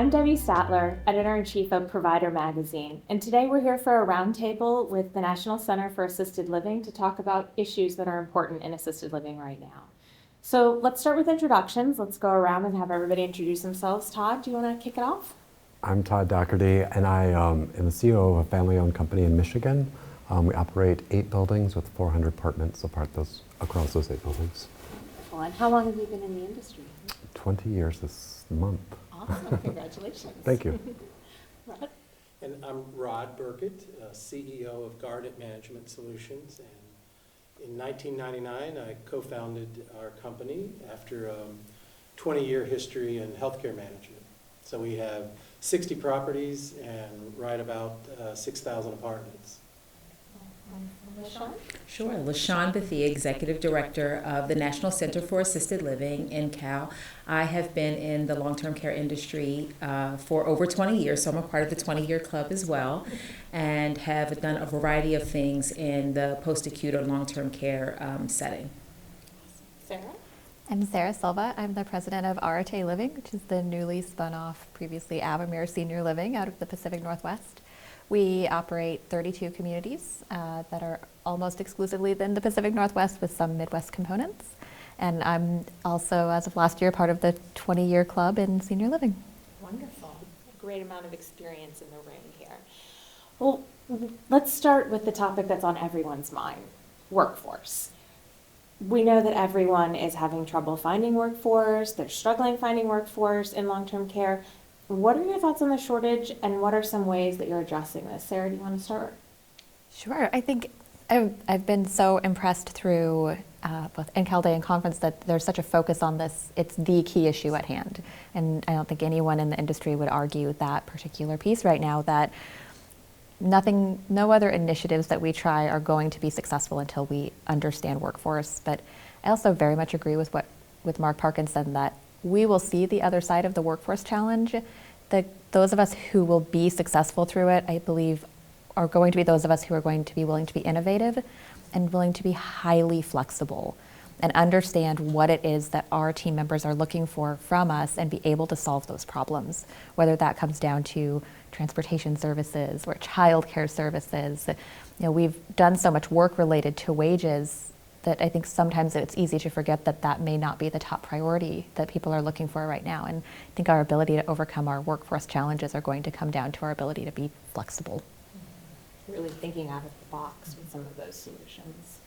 I'm Debbie Statler, Editor-in-Chief of Provider Magazine, and today we're here for a roundtable with the National Center for Assisted Living to talk about issues that are important in assisted living right now. So let's start with introductions. Let's go around and have everybody introduce themselves. Todd, do you want to kick it off? I'm Todd Doherty, and I am the CEO of a family-owned company in Michigan. We operate 8 buildings with 400 apartments across those 8 buildings. Well, and how long have you been in the industry? 20 years this month. Awesome, congratulations. Thank you. Rod? And I'm Rod Burkett, CEO of Guardant Management Solutions. And in 1999, I co-founded our company after a 20-year history in healthcare management. So we have 60 properties and right about 6,000 apartments. LaShawn? Sure. LaShawn Bethea, Executive Director of the National Center for Assisted Living, NCAL. I have been in the long-term care industry for over 20 years, so I'm a part of the 20-year club as well, and have done a variety of things in the post-acute or long-term care setting. Sarah? I'm Sarah Silva. I'm the president of AHCA Living, which is the newly spun off, previously Avamere Senior Living out of the Pacific Northwest. We operate 32 communities that are almost exclusively in the Pacific Northwest with some Midwest components. And I'm also, as of last year, part of the 20-year club in senior living. Wonderful. A great amount of experience in the ring here. Well, let's start with the topic that's on everyone's mind, workforce. We know that everyone is having trouble finding workforce. They're struggling finding workforce in long-term care. What are your thoughts on the shortage, and what are some ways that you're addressing this? Sarah, do you want to start? Sure. I think I've been so impressed through both NCAL Day and conference that there's such a focus on this. It's the key issue at hand. And I don't think anyone in the industry would argue that particular piece right now, that no other initiatives that we try are going to be successful until we understand workforce. But I also very much agree with Mark Parkinson that we will see the other side of the workforce challenge. Those of us who will be successful through it, I believe, are going to be those of us who are going to be willing to be innovative and willing to be highly flexible and understand what it is that our team members are looking for from us and be able to solve those problems, whether that comes down to transportation services or childcare services. We've done so much work related to wages that I think sometimes it's easy to forget that may not be the top priority that people are looking for right now. And I think our ability to overcome our workforce challenges are going to come down to our ability to be flexible. Really thinking out of the box with some of those solutions.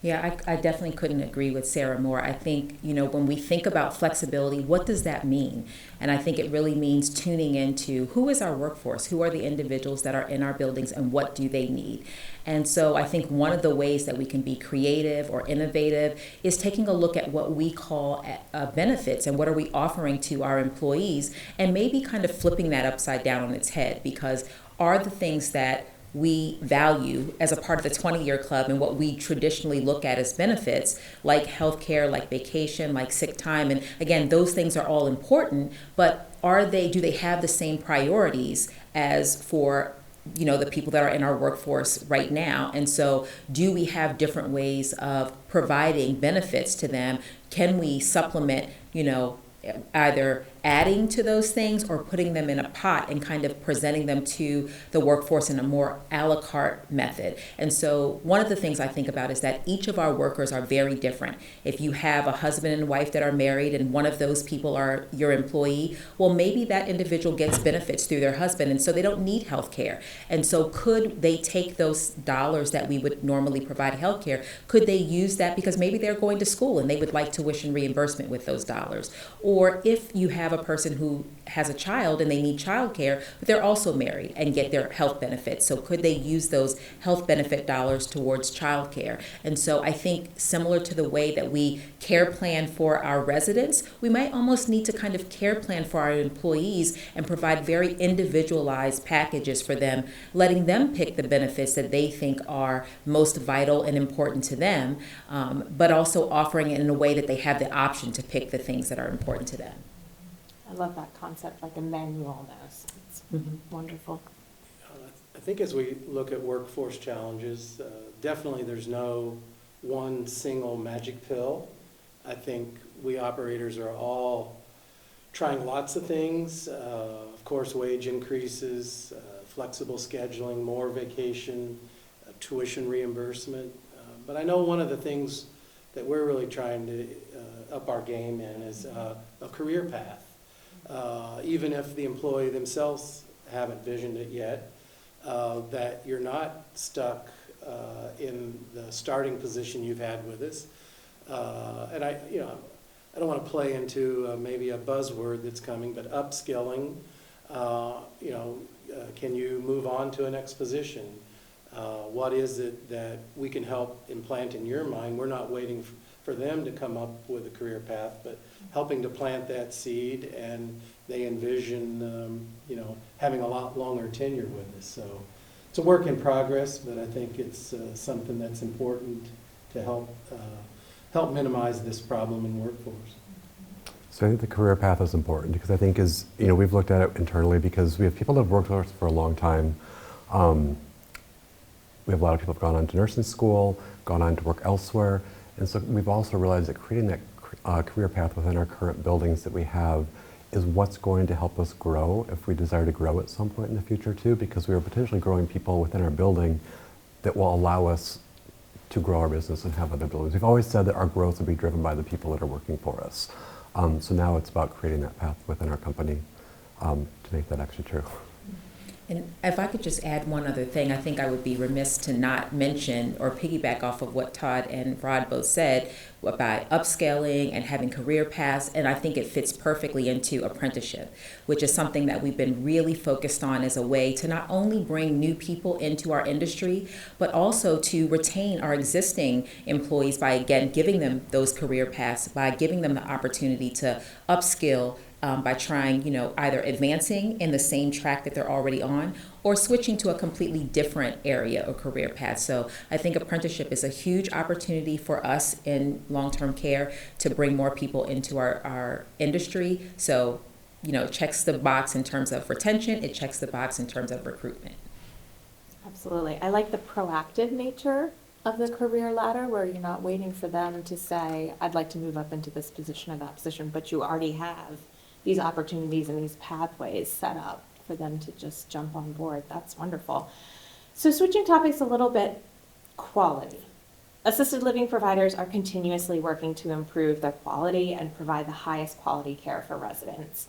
Yeah, I definitely couldn't agree with Sarah more. I think, when we think about flexibility, what does that mean? And I think it really means tuning into who is our workforce, who are the individuals that are in our buildings, and what do they need? And so I think one of the ways that we can be creative or innovative is taking a look at what we call benefits and what are we offering to our employees, and maybe kind of flipping that upside down on its head, because are the things that we value as a part of the 20-year club and what we traditionally look at as benefits, like healthcare, like vacation, like sick time. And again, those things are all important, but do they have the same priorities as for the people that are in our workforce right now? And so do we have different ways of providing benefits to them? Can we supplement, either adding to those things or putting them in a pot and kind of presenting them to the workforce in a more a la carte method? And so one of the things I think about is that each of our workers are very different. If you have a husband and wife that are married and one of those people are your employee, well, maybe that individual gets benefits through their husband, and so they don't need health care. And so could they take those dollars that we would normally provide health care, could they use that because maybe they're going to school and they would like tuition reimbursement with those dollars? Or if you have a person who has a child and they need childcare, but they're also married and get their health benefits, so could they use those health benefit dollars towards childcare? And so I think similar to the way that we care plan for our residents, we might almost need to kind of care plan for our employees and provide very individualized packages for them, letting them pick the benefits that they think are most vital and important to them, but also offering it in a way that they have the option to pick the things that are important to them. I love that concept, like a menu almost. It's wonderful. I think as we look at workforce challenges, definitely there's no one single magic pill. I think we operators are all trying lots of things, of course, wage increases, flexible scheduling, more vacation, tuition reimbursement. But I know one of the things that we're really trying to up our game in is a career path. Even if the employee themselves haven't visioned it yet, that you're not stuck in the starting position you've had with us. And I don't want to play into maybe a buzzword that's coming, but upskilling. Can you move on to a next position? What is it that we can help implant in your mind? We're not waiting for them to come up with a career path, but helping to plant that seed, and they envision, having a lot longer tenure with us. So it's a work in progress, but I think it's something that's important to help minimize this problem in workforce. So I think the career path is important because I think we've looked at it internally because we have people that have worked with us for a long time. We have a lot of people who have gone on to nursing school, gone on to work elsewhere. And so we've also realized that creating that career path within our current buildings that we have is what's going to help us grow if we desire to grow at some point in the future too, because we are potentially growing people within our building that will allow us to grow our business and have other buildings. We've always said that our growth will be driven by the people that are working for us. So now it's about creating that path within our company to make that actually true. And if I could just add one other thing, I think I would be remiss to not mention or piggyback off of what Todd and Rod both said about upscaling and having career paths, and I think it fits perfectly into apprenticeship, which is something that we've been really focused on as a way to not only bring new people into our industry, but also to retain our existing employees by, again, giving them those career paths, by giving them the opportunity to upskill by trying, either advancing in the same track that they're already on or switching to a completely different area or career path. So I think apprenticeship is a huge opportunity for us in long-term care to bring more people into our industry. So, it checks the box in terms of retention, it checks the box in terms of recruitment. Absolutely. I like the proactive nature of the career ladder where you're not waiting for them to say, I'd like to move up into this position or that position, but you already have these opportunities and these pathways set up for them to just jump on board. That's wonderful. So switching topics a little bit, quality. Assisted living providers are continuously working to improve their quality and provide the highest quality care for residents.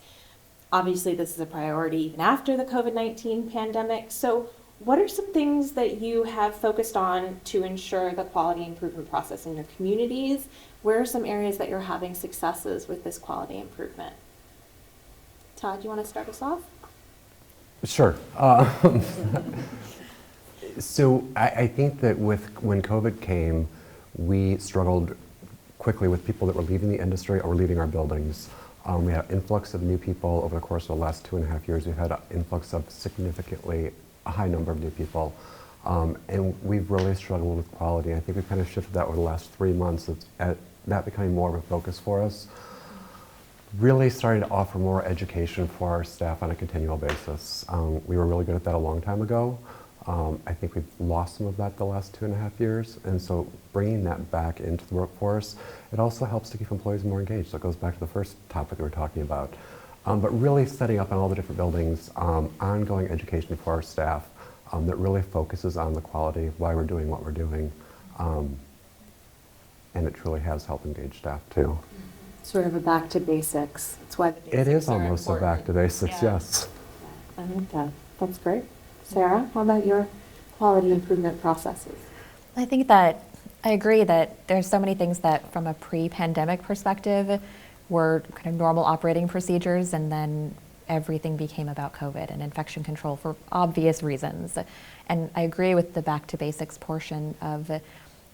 Obviously, this is a priority even after the COVID-19 pandemic. So what are some things that you have focused on to ensure the quality improvement process in your communities? Where are some areas that you're having successes with this quality improvement? Todd, you want to start us off? Sure. So I think that when COVID came, we struggled quickly with people that were leaving the industry or leaving our buildings. We had an influx of new people over the course of the last 2.5 years. We've had an influx of significantly a high number of new people. And we've really struggled with quality. I think we've kind of shifted that over the last 3 months, at that becoming more of a focus for us. Really starting to offer more education for our staff on a continual basis. We were really good at that a long time ago. I think we've lost some of that the last 2.5 years, and so bringing that back into the workforce, it also helps to keep employees more engaged. So it goes back to the first topic we were talking about. But really setting up in all the different buildings, ongoing education for our staff that really focuses on the quality of why we're doing what we're doing. And it truly has helped engage staff too. Sort of a back to basics. That's why the basics It is are almost a important. back to basics, Yeah. yes. I like that. That's great. Sarah, how about your quality improvement processes? I think that I agree that there's so many things that from a pre-pandemic perspective were kind of normal operating procedures, and then everything became about COVID and infection control for obvious reasons. And I agree with the back to basics portion of,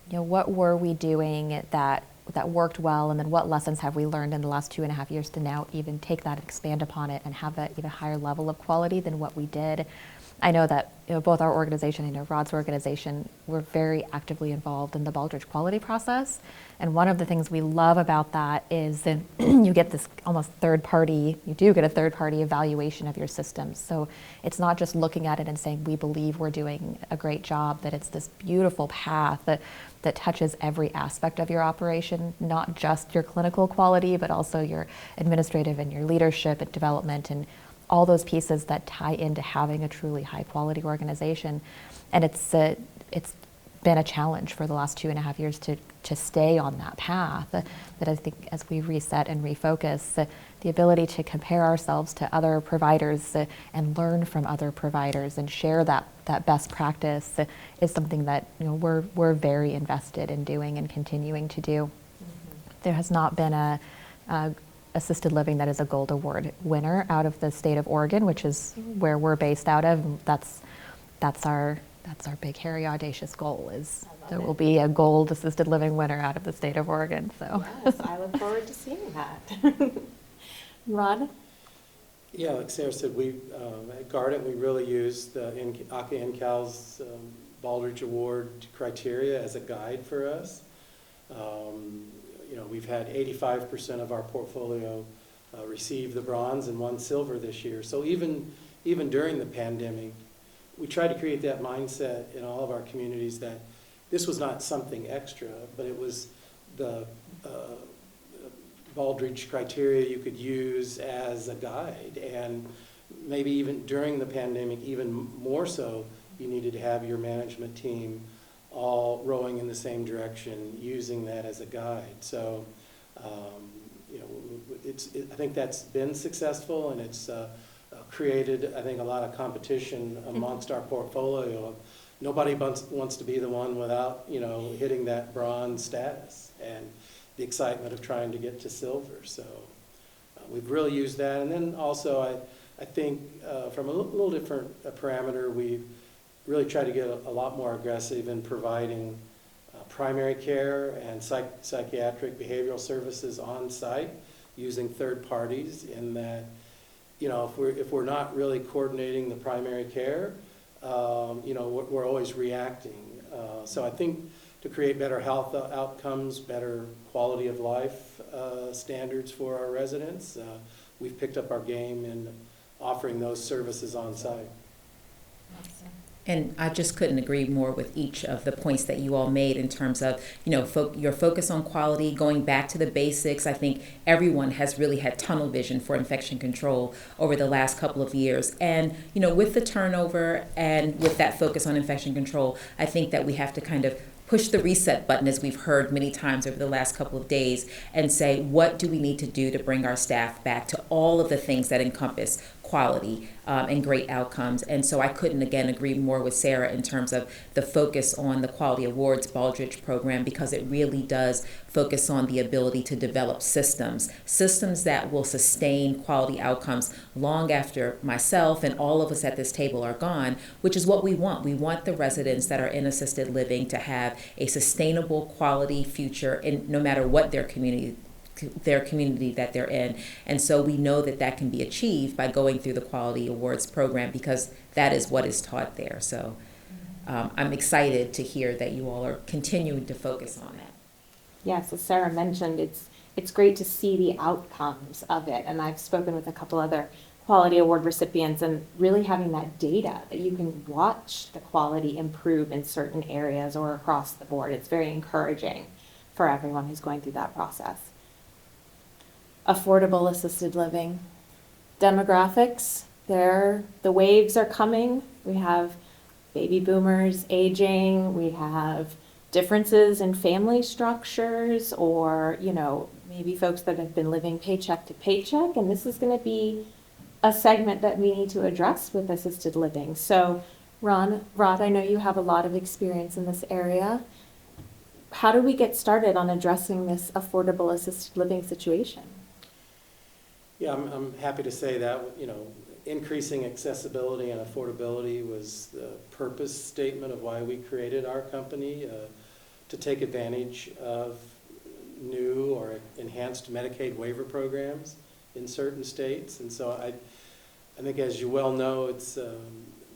what were we doing that worked well, and then what lessons have we learned in the last 2.5 years to now even take that, expand upon it, and have that even higher level of quality than what we did. I know that both our organization, Rod's organization, we're very actively involved in the Baldrige quality process. And one of the things we love about that is that you get this almost you do get a third party evaluation of your systems. So it's not just looking at it and saying, we believe we're doing a great job, that it's this beautiful path that touches every aspect of your operation, not just your clinical quality, but also your administrative and your leadership and development and all those pieces that tie into having a truly high quality organization. And it's been a challenge for the last 2.5 years to stay on that path. That I think as we reset and refocus, the ability to compare ourselves to other providers and learn from other providers and share that best practice is something that we're very invested in doing and continuing to do. Mm-hmm. There has not been a assisted living that is a gold award winner out of the state of Oregon, which is where we're based out of. That's our big, hairy, audacious goal, is there will be a gold assisted living winner out of the state of Oregon. So yes, I look forward to seeing that. Rod? Yeah, like Sarah said, we at Guardant, we really used AHCA NCAL's Baldrige Award criteria as a guide for us. We've had 85% of our portfolio receive the bronze and 1 silver this year. So even during the pandemic, we tried to create that mindset in all of our communities that this was not something extra, but it was the Baldrige criteria you could use as a guide. And maybe even during the pandemic, even more so, you needed to have your management team all rowing in the same direction, using that as a guide. So, I think that's been successful, and it's created, I think, a lot of competition amongst our portfolio. Nobody wants to be the one without, hitting that bronze status and the excitement of trying to get to silver. So we've really used that. And then also, I think from a little different parameter, we've really try to get a lot more aggressive in providing primary care and psychiatric behavioral services on site using third parties, in that, if we're not really coordinating the primary care, we're always reacting. So I think to create better health outcomes, better quality of life standards for our residents, we've picked up our game in offering those services on site. And I just couldn't agree more with each of the points that you all made in terms of, your focus on quality, going back to the basics. I think everyone has really had tunnel vision for infection control over the last couple of years. And, with the turnover and with that focus on infection control, I think that we have to kind of push the reset button, as we've heard many times over the last couple of days, and say, what do we need to do to bring our staff back to all of the things that encompass quality and great outcomes. And so I couldn't, again, agree more with Sarah in terms of the focus on the Quality Awards Baldrige program, because it really does focus on the ability to develop systems that will sustain quality outcomes long after myself and all of us at this table are gone, which is what we want. We want the residents that are in assisted living to have a sustainable quality future in no matter what their community that they're in. And so we know that can be achieved by going through the Quality Awards program, because that is what is taught there. So I'm excited to hear that you all are continuing to focus on that. Yes, as Sarah mentioned, it's great to see the outcomes of it. And I've spoken with a couple other Quality Award recipients, and really having that data that you can watch the quality improve in certain areas or across the board. It's very encouraging for everyone who's going through that process. Affordable assisted living. Demographics, the waves are coming. We have baby boomers aging. We have differences in family structures, or, maybe folks that have been living paycheck to paycheck. And this is going to be a segment that we need to address with assisted living. So Rod, I know you have a lot of experience in this area. How do we get started on addressing this affordable assisted living situation? Yeah, I'm happy to say that, increasing accessibility and affordability was the purpose statement of why we created our company, to take advantage of new or enhanced Medicaid waiver programs in certain states. And so I think, as you well know, it's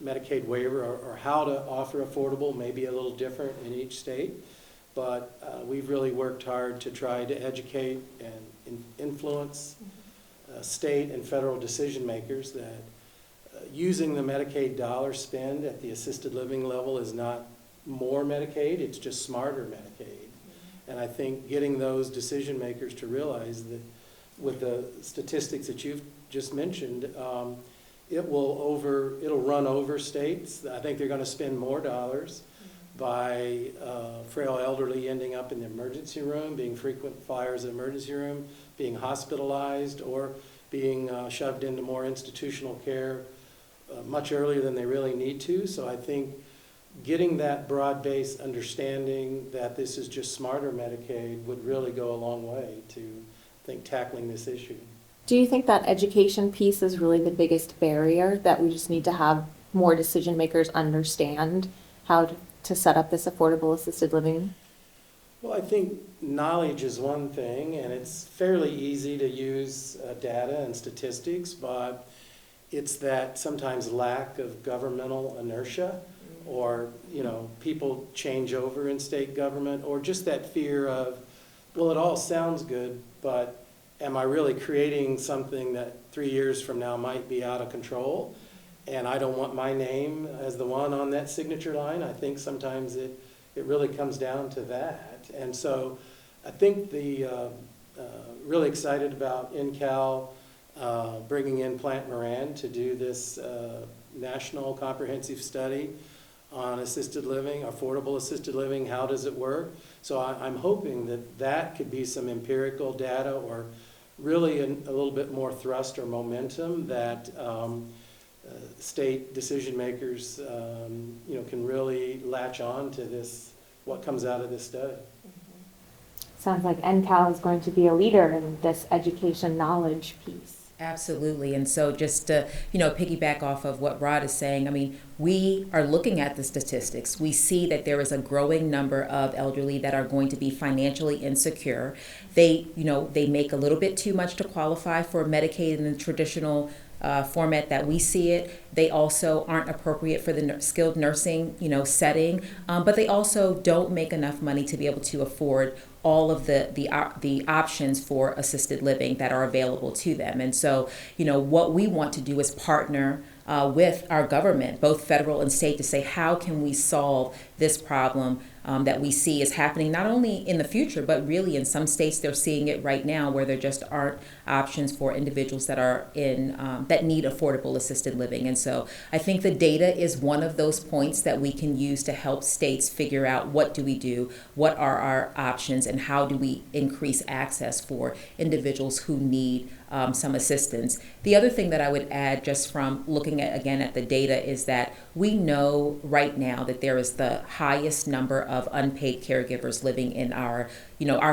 Medicaid waiver or how to offer affordable may be a little different in each state, but we've really worked hard to try to educate and influence state and federal decision makers that using the Medicaid dollar spend at the assisted living level is not more Medicaid, it's just smarter Medicaid. And I think getting those decision makers to realize that with the statistics that you've just mentioned, it'll run over states. I think they're going to spend more dollars by frail elderly ending up in the emergency room, being frequent flyers in the emergency room, being hospitalized, or being shoved into more institutional care much earlier than they really need to. So I think getting that broad-based understanding that this is just smarter Medicaid would really go a long way to, I think, tackling this issue. Do you think that education piece is really the biggest barrier, that we just need to have more decision makers understand how to set up this affordable assisted living? Well, I think knowledge is one thing, and it's fairly easy to use data and statistics, but it's that sometimes lack of governmental inertia, or people change over in state government, or just that fear of, well, it all sounds good, but am I really creating something that 3 years from now might be out of control? And I don't want my name as the one on that signature line. I think sometimes it really comes down to that. And so I think really excited about NCAL bringing in Plant Moran to do this national comprehensive study on assisted living, affordable assisted living, how does it work? So I'm hoping that could be some empirical data, or really a little bit more thrust or momentum that state decision makers can really latch on to this, what comes out of this study. Sounds like NCAL is going to be a leader in this education knowledge piece. Absolutely. And so just to, piggyback off of what Rod is saying, I mean, we are looking at the statistics. We see that there is a growing number of elderly that are going to be financially insecure. They make a little bit too much to qualify for Medicaid in the traditional format that we see it. They also aren't appropriate for the skilled nursing, setting, but they also don't make enough money to be able to afford all of the options for assisted living that are available to them. And so, what we want to do is partner with our government, both federal and state, to say, how can we solve this problem that we see is happening not only in the future, but really in some states they're seeing it right now, where there just aren't options for individuals that are in that need affordable assisted living. And so I think the data is one of those points that we can use to help states figure out, what do we do, what are our options, and how do we increase access for individuals who need some assistance. The other thing that I would add, just from looking at the data, is that we know right now that there is the highest number of unpaid caregivers living in our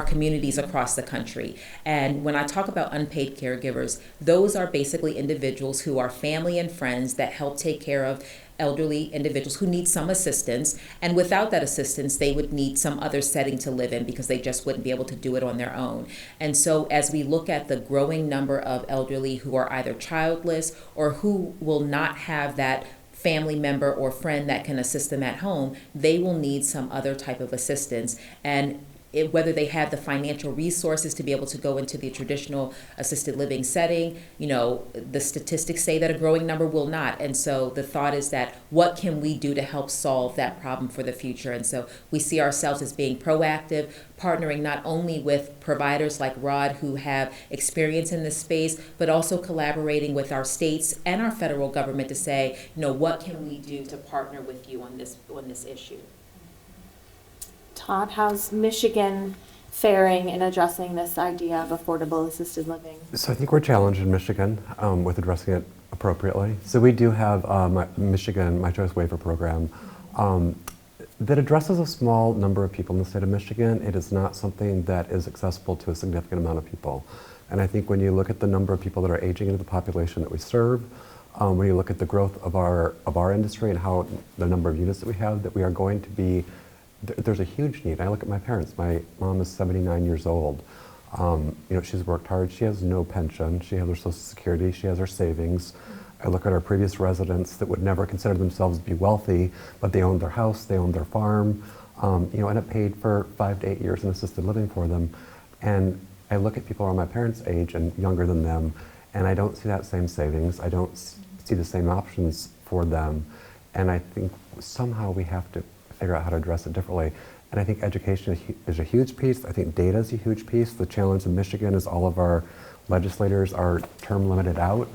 communities across the country. And when I talk about unpaid caregivers, those are basically individuals who are family and friends that help take care of elderly individuals who need some assistance, and without that assistance they would need some other setting to live in because they just wouldn't be able to do it on their own. And so as we look at the growing number of elderly who are either childless or who will not have that family member or friend that can assist them at home, they will need some other type of assistance. And whether they have the financial resources to be able to go into the traditional assisted living setting, the statistics say that a growing number will not. And so the thought is that, what can we do to help solve that problem for the future? And so we see ourselves as being proactive, partnering not only with providers like Rod who have experience in this space, but also collaborating with our states and our federal government to say, what can we do to partner with you on this issue? Todd, how's Michigan faring in addressing this idea of affordable assisted living? So I think we're challenged in Michigan with addressing it appropriately. So we do have Michigan My Choice Waiver Program that addresses a small number of people in the state of Michigan. It is not something that is accessible to a significant amount of people. And I think when you look at the number of people that are aging into the population that we serve, when you look at the growth of our industry and how the number of units that we have, that we are going to be, there's a huge need. I look at my parents. My mom is 79 years old. She's worked hard. She has no pension. She has her Social Security. She has her savings. I look at our previous residents that would never consider themselves to be wealthy, but they owned their house, they owned their farm, and it paid for 5 to 8 years in assisted living for them. And I look at people around my parents' age and younger than them, and I don't see that same savings. I don't see the same options for them. And I think somehow we have to figure out how to address it differently. And I think education is a huge piece. I think data is a huge piece. The challenge in Michigan is all of our legislators are term limited out.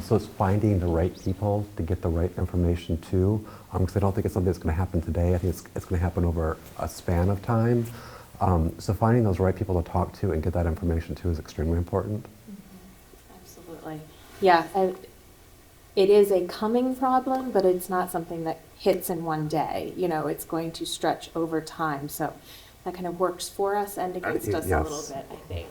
So it's finding the right people to get the right information to, because I don't think it's something that's going to happen today. I think it's going to happen over a span of time. So finding those right people to talk to and get that information to is extremely important. Absolutely. Yeah, it is a coming problem, but it's not something that hits in one day. You know, it's going to stretch over time. So that kind of works for us and against us a little bit, I think.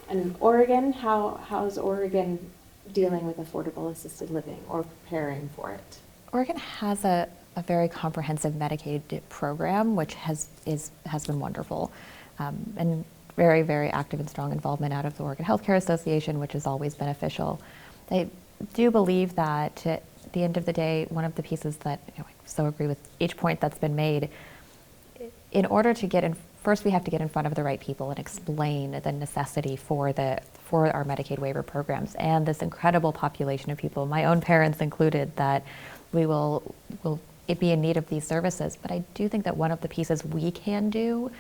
And Oregon, how's Oregon dealing with affordable assisted living or preparing for it? Oregon has a very comprehensive Medicaid program, which has been wonderful, and very, very active and strong involvement out of the Oregon Healthcare Association, which is always beneficial. I do believe that at the end of the day, one of the pieces that I so agree with each point that's been made, in order to get in, first we have to get in front of the right people and explain the necessity for our Medicaid waiver programs and this incredible population of people, my own parents included, that we will be in need of these services. But I do think that one of the pieces we can do,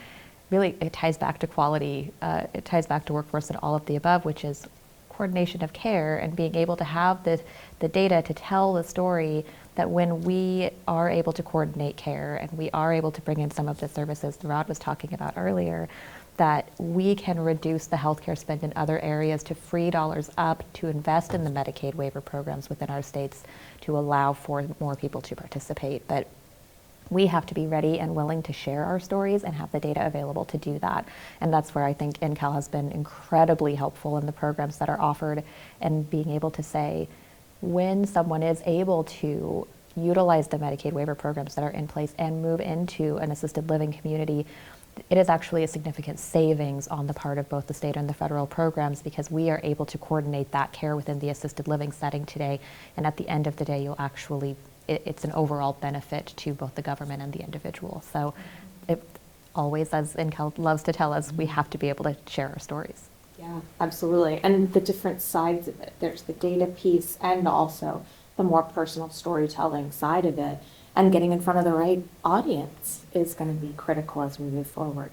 really it ties back to quality, it ties back to workforce and all of the above, which is coordination of care and being able to have the data to tell the story that when we are able to coordinate care and we are able to bring in some of the services Rod was talking about earlier, that we can reduce the healthcare spend in other areas to free dollars up to invest in the Medicaid waiver programs within our states to allow for more people to participate. But we have to be ready and willing to share our stories and have the data available to do that. And that's where I think NCAL has been incredibly helpful in the programs that are offered and being able to say, when someone is able to utilize the Medicaid waiver programs that are in place and move into an assisted living community, it is actually a significant savings on the part of both the state and the federal programs, because we are able to coordinate that care within the assisted living setting today. And at the end of the day, you'll actually, it's an overall benefit to both the government and the individual. So it always, as NCAL loves to tell us, we have to be able to share our stories. Yeah, absolutely. And the different sides of it. There's the data piece and also the more personal storytelling side of it. And getting in front of the right audience is going to be critical as we move forward.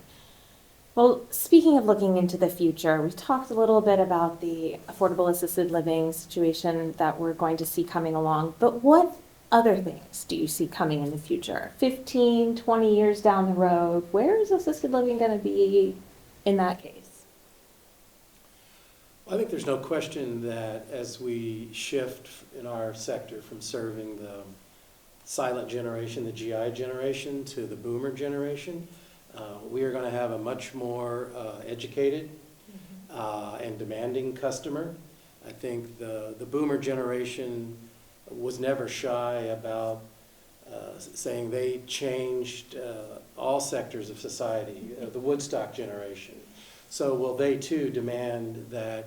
Well, speaking of looking into the future, we've talked a little bit about the affordable assisted living situation that we're going to see coming along, but what other things do you see coming in the future? 15, 20 years down the road, where is assisted living going to be in that case? I think there's no question that as we shift in our sector from serving the silent generation, the GI generation, to the boomer generation, we are going to have a much more educated and demanding customer. I think the boomer generation was never shy about saying they changed all sectors of society, the Woodstock generation. So will they too demand that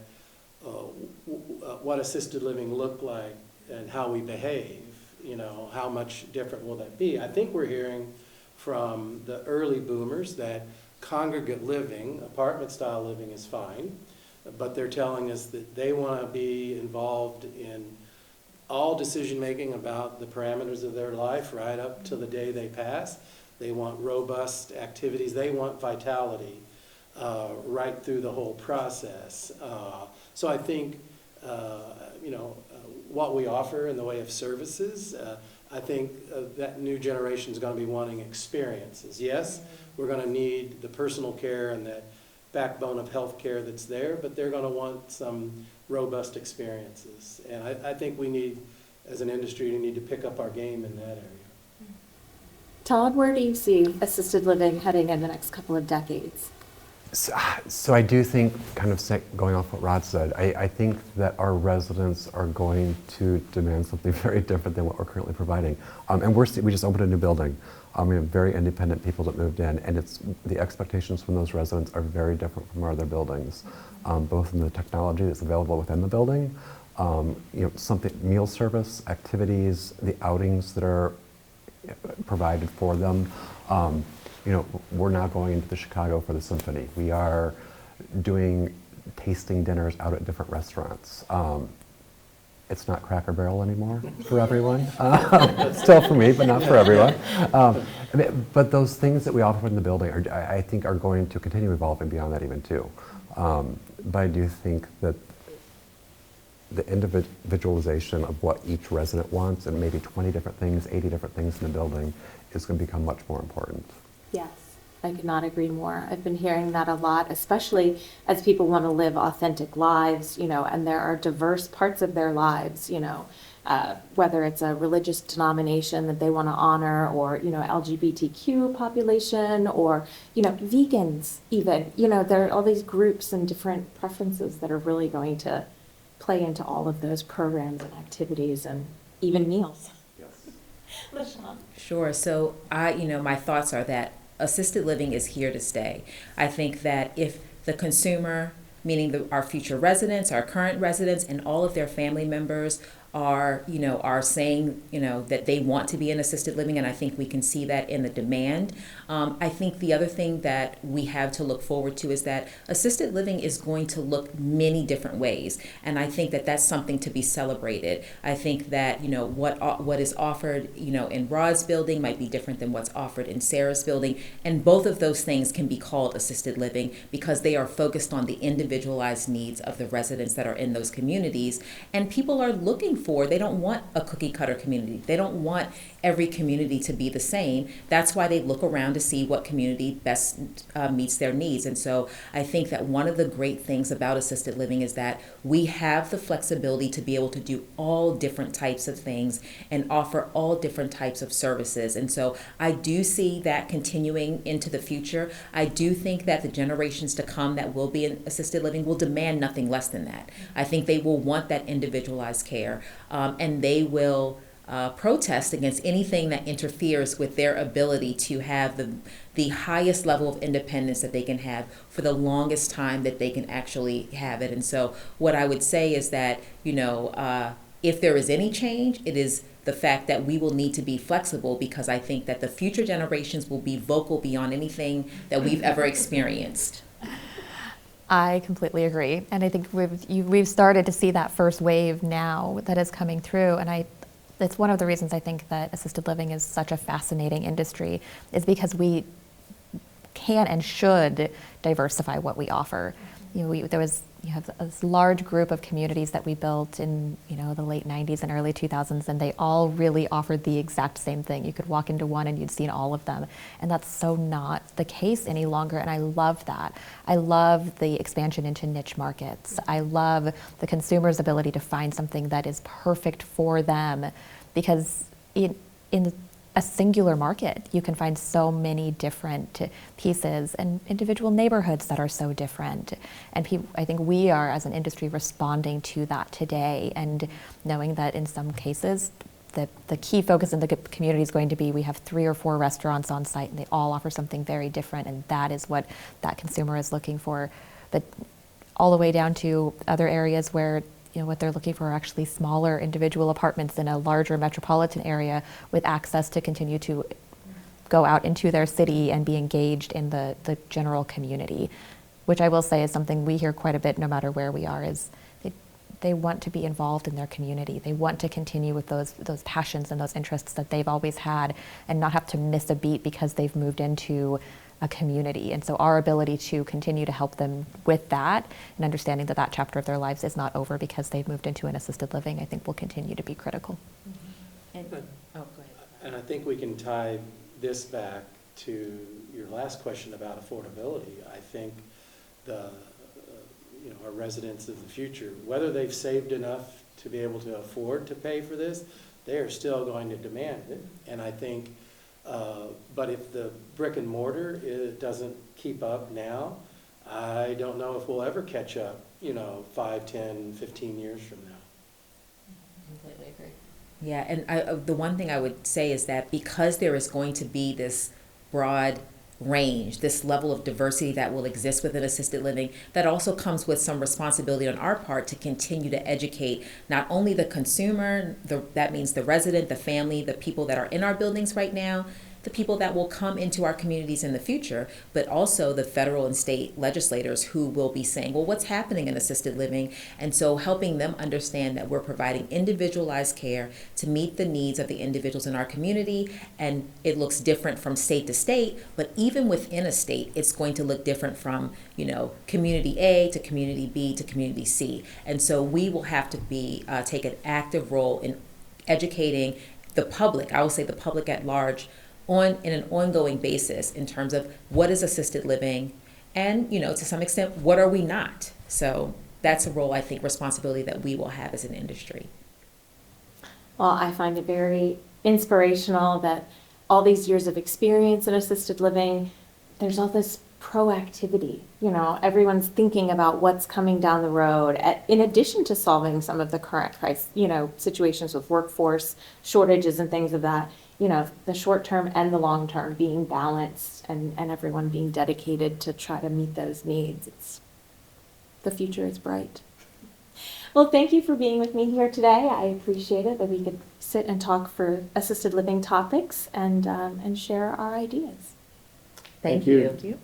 what assisted living looked like and how we behave? You know, how much different will that be? I think we're hearing from the early boomers that congregate living, apartment style living is fine, but they're telling us that they want to be involved in all decision making about the parameters of their life right up to the day they pass. They want robust activities. They want vitality right through the whole process. So I think, what we offer in the way of services, I think that new generation is going to be wanting experiences. Yes, we're going to need the personal care and that backbone of health care that's there, but they're going to want some robust experiences. And I think we need, as an industry, to need to pick up our game in that area. Todd, where do you see assisted living heading in the next couple of decades? So I do think, kind of going off what Rod said, I think that our residents are going to demand something very different than what we're currently providing. And we just opened a new building. We have very independent people that moved in, and the expectations from those residents are very different from our other buildings, both in the technology that's available within the building, Something, meal service, activities, the outings that are provided for them. We're now going into the Chicago for the symphony. We are doing tasting dinners out at different restaurants. It's not Cracker Barrel anymore for everyone. Still for me, but not for everyone. But those things that we offer in the building, I think, are going to continue evolving beyond that even too. But I do think that the individualization of what each resident wants, and maybe 20 different things, 80 different things in the building, is going to become much more important. Yes, I could not agree more. I've been hearing that a lot, especially as people want to live authentic lives, and there are diverse parts of their lives, whether it's a religious denomination that they want to honor, or, LGBTQ population, or, vegans even. There are all these groups and different preferences that are really going to play into all of those programs and activities and even meals. Yes. Sure. So my thoughts are that assisted living is here to stay. I think that if the consumer, meaning our future residents, our current residents, and all of their family members are saying, that they want to be in assisted living, and I think we can see that in the demand. I think the other thing that we have to look forward to is that assisted living is going to look many different ways, and I think that that's something to be celebrated. I think that, what is offered, in Rod's building might be different than what's offered in Sarah's building, and both of those things can be called assisted living because they are focused on the individualized needs of the residents that are in those communities, and people are looking for. They don't want a cookie cutter community. They don't want every community to be the same. That's why they look around to see what community best meets their needs. And so I think that one of the great things about assisted living is that we have the flexibility to be able to do all different types of things and offer all different types of services. And so I do see that continuing into the future. I do think that the generations to come that will be in assisted living will demand nothing less than that. I think they will want that individualized care. And they will protest against anything that interferes with their ability to have the highest level of independence that they can have for the longest time that they can actually have it. And so what I would say is that, if there is any change, it is the fact that we will need to be flexible, because I think that the future generations will be vocal beyond anything that we've ever experienced. I completely agree, and I think we've started to see that first wave now that is coming through, and it's one of the reasons I think that assisted living is such a fascinating industry, is because we can and should diversify what we offer. You have this large group of communities that we built in the late 90s and early 2000s, and they all really offered the exact same thing. You could walk into one and you'd seen all of them, and that's so not the case any longer, and I love that. I love the expansion into niche markets. I love the consumer's ability to find something that is perfect for them, because in a singular market, you can find so many different pieces and individual neighborhoods that are so different. And I think we are, as an industry, responding to that today, and knowing that in some cases, the key focus in the community is going to be, we have 3 or 4 restaurants on site, and they all offer something very different, and that is what that consumer is looking for. But all the way down to other areas where what they're looking for are actually smaller individual apartments in a larger metropolitan area with access to continue to go out into their city and be engaged in the general community, which I will say is something we hear quite a bit no matter where we are, is they want to be involved in their community. They want to continue with those passions and those interests that they've always had, and not have to miss a beat because they've moved into a community. And so our ability to continue to help them with that, and understanding that that chapter of their lives is not over because they've moved into an assisted living, I think will continue to be critical. And, go ahead. And I think we can tie this back to your last question about affordability. I think our residents of the future, whether they've saved enough to be able to afford to pay for this, they are still going to demand it. And I think but if the brick and mortar doesn't keep up now, I don't know if we'll ever catch up, 5, 10, 15 years from now. Completely agree. Yeah, and the one thing I would say is that because there is going to be this broad range, this level of diversity that will exist within assisted living, that also comes with some responsibility on our part to continue to educate not only the consumer, that means the resident, the family, the people that are in our buildings right now, the people that will come into our communities in the future, but also the federal and state legislators who will be saying, well, what's happening in assisted living? And so helping them understand that we're providing individualized care to meet the needs of the individuals in our community. And it looks different from state to state, but even within a state, it's going to look different from, community A to community B to community C. And so we will have to take an active role in educating the public, I will say the public at large, in an ongoing basis in terms of what is assisted living and, to some extent, what are we not? So that's a role, I think, responsibility that we will have as an industry. Well, I find it very inspirational that all these years of experience in assisted living, there's all this proactivity. Everyone's thinking about what's coming down the road, in addition to solving some of the current situations with workforce shortages and things of that. The short term and the long term being balanced and everyone being dedicated to try to meet those needs. The future is bright. Well, thank you for being with me here today. I appreciate it that we could sit and talk for assisted living topics and share our ideas. Thank you. you. Thank you.